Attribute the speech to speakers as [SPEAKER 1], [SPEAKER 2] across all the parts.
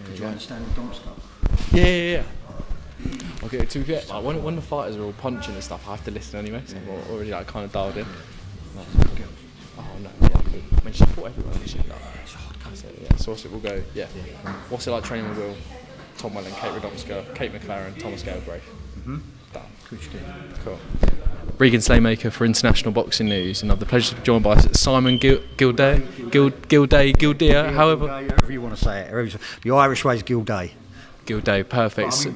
[SPEAKER 1] Do you understand Radomska?
[SPEAKER 2] Yeah. Okay, to get like, when the fighters are all punching and stuff, I have to listen anyway, so I'm already like kind of dialed in. Oh no, yeah, I mean, she fought everyone, didn't she? Like, so what's it? We'll go. Yeah. What's it like training with Will, Tom Welland, Kate Radomska, Kate McClaren, Thomas Galbraith? Done. Cool. Regan Slaymaker for International Boxing News, and I have the pleasure to be joined by Simon Gildea, however.
[SPEAKER 1] However you want to say it. The Irish way is Gildea.
[SPEAKER 2] Gildea, perfect.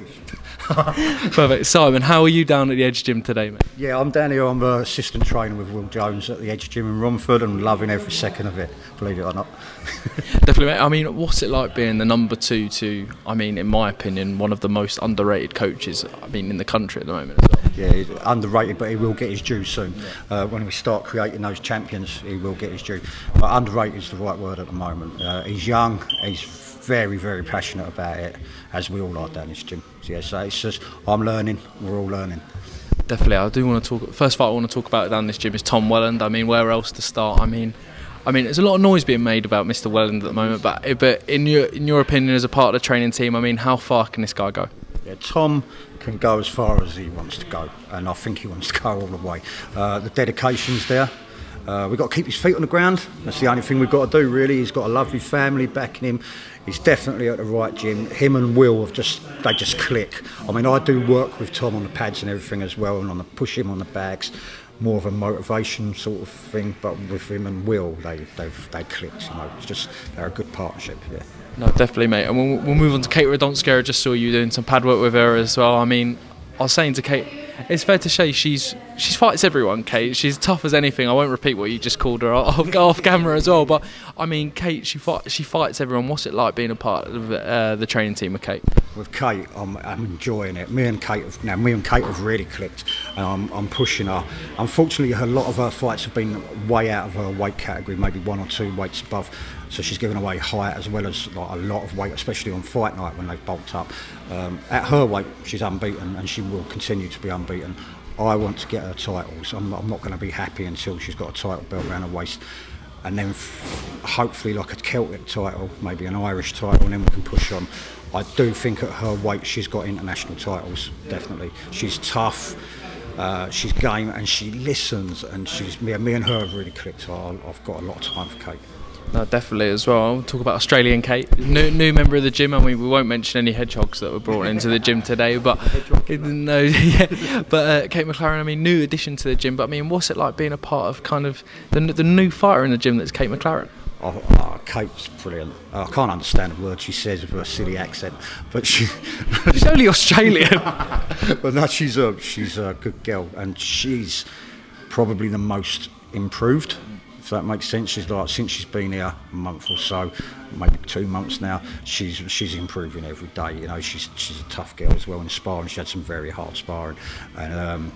[SPEAKER 2] Perfect. Simon, how are you down at the Edge Gym today, mate?
[SPEAKER 1] Yeah, I'm down here. I'm the assistant trainer with Will Jones at the Edge Gym in Romford and loving every second of it, believe it or not.
[SPEAKER 2] Definitely, mate. I mean, what's it like being the number 2 to, I mean, in my opinion, one of the most underrated coaches, I mean, in the country at the moment as well?
[SPEAKER 1] Yeah, he's underrated, but he will get his due soon. When we start creating those champions, he will get his due. But underrated is the right word at the moment. He's young, he's very, very passionate about it, as we all are down this gym. Yeah, so it's just, I'm learning, we're all learning.
[SPEAKER 2] Definitely, I do want to talk. First fight I want to talk about down this gym is Tom Welland. I mean, where else to start? I mean, there's a lot of noise being made about Mr. Welland at the moment. But in your opinion, as a part of the training team, I mean, how far can this guy go?
[SPEAKER 1] Yeah, Tom can go as far as he wants to go, and I think he wants to go all the way. The dedication's there. We've got to keep his feet on the ground. That's the only thing we've got to do, really. He's got a lovely family backing him. He's definitely at the right gym. Him and Will they just click. I mean, I do work with Tom on the pads and everything as well, and push him on the bags, more of a motivation sort of thing. But with him and Will, they clicked. You know, it's just they're a good partnership. Yeah.
[SPEAKER 2] No, definitely, mate. And we'll move on to Kate Radomska. I just saw you doing some pad work with her as well. I mean, I was saying to Kate, it's fair to say she fights everyone, Kate. She's tough as anything. I won't repeat what you just called her. I'll go off camera as well. But I mean, Kate, she fights everyone. What's it like being a part of the training team with Kate?
[SPEAKER 1] With Kate, I'm enjoying it. Me and Kate have really clicked, and I'm pushing her. Unfortunately, a lot of her fights have been way out of her weight category, maybe 1 or 2 weights above. So she's given away height as well as like a lot of weight, especially on fight night when they've bulked up. At her weight, she's unbeaten, and she will continue to be unbeaten. I want to get her titles. I'm not going to be happy until she's got a title belt around her waist, and then hopefully like a Celtic title, maybe an Irish title, and then we can push on. I do think at her weight she's got international titles, definitely. She's tough, she's game, and she listens, and me and her have really clicked. So I've got a lot of time for Kate.
[SPEAKER 2] No, definitely as well. I'll talk about Australian Kate, new member of the gym. I mean, we won't mention any hedgehogs that were brought into the gym today, but no, yeah. But Kate McClaren, I mean, new addition to the gym. But I mean, what's it like being a part of kind of the new fighter in the gym that's Kate McClaren?
[SPEAKER 1] Kate's brilliant. I can't understand a word she says with her silly accent, but she's
[SPEAKER 2] only Australian.
[SPEAKER 1] But no, she's a good girl, and she's probably the most improved. If that makes sense. She's like, since she's been here a month or so, maybe 2 months now, she's improving every day. You know, she's a tough girl as well in sparring. She had some very hard sparring, and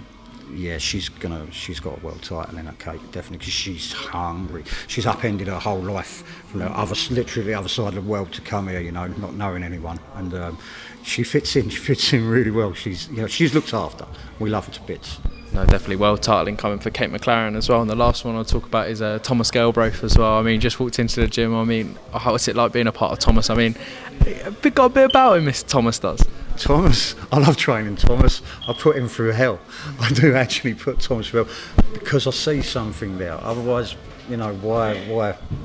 [SPEAKER 1] yeah, she's got a world title in her, Kate, definitely, because she's hungry. She's upended her whole life from literally the other side of the world to come here. You know, not knowing anyone, and she fits in. She fits in really well. She's looked after. We love her to bits.
[SPEAKER 2] No, definitely world titling coming for Kate McClaren as well. And the last one I'll talk about is Thomas Galbraith as well. I mean, just walked into the gym. I mean, what's it like being a part of Thomas? I mean, got a bit about him, Mr. Thomas does.
[SPEAKER 1] Thomas, I love training Thomas. I put him through hell. I do actually put Thomas through hell because I see something there. Otherwise, you know, why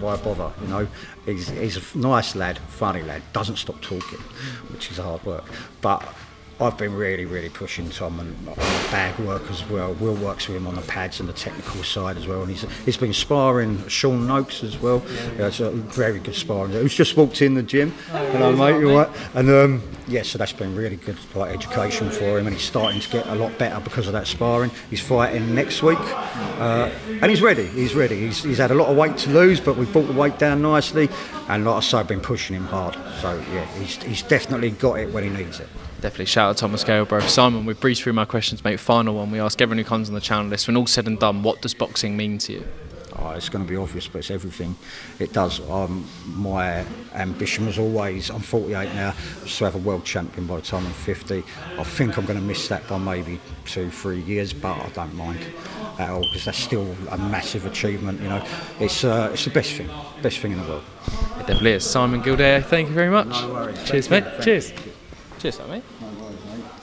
[SPEAKER 1] bother? You know, he's a nice lad, funny lad, doesn't stop talking, which is hard work. But I've been really pushing Tom on the bag work as well. Will works with him on the pads and the technical side as well, and he's been sparring Sean Noakes as well. Yeah, it's a very good sparring. Who's just walked in the gym. Hello, mate. You all right? And yeah, so that's been really good like education for him, and he's starting to get a lot better because of that sparring. He's fighting next week, and he's ready. He's had a lot of weight to lose, but we've brought the weight down nicely, and like I say, I've been pushing him hard. So yeah, he's definitely got it when he needs it.
[SPEAKER 2] Definitely shout out Thomas Galbraith. Simon, we've breezed through my questions, mate. Final one, we ask everyone who comes on the channel list, when all's said and done, what does boxing mean to you?
[SPEAKER 1] it's going to be obvious, but it's everything. It does. My ambition was always, I'm 48 now, to have a world champion by the time I'm 50. I think I'm going to miss that by maybe 2-3 years, but I don't mind at all, because that's still a massive achievement. You know, it's the best thing in the world.
[SPEAKER 2] It definitely is. Simon Gildea, thank you very much.
[SPEAKER 1] No worries.
[SPEAKER 2] Cheers, mate. Cheers. Cheers, mate.
[SPEAKER 1] No worries, mate.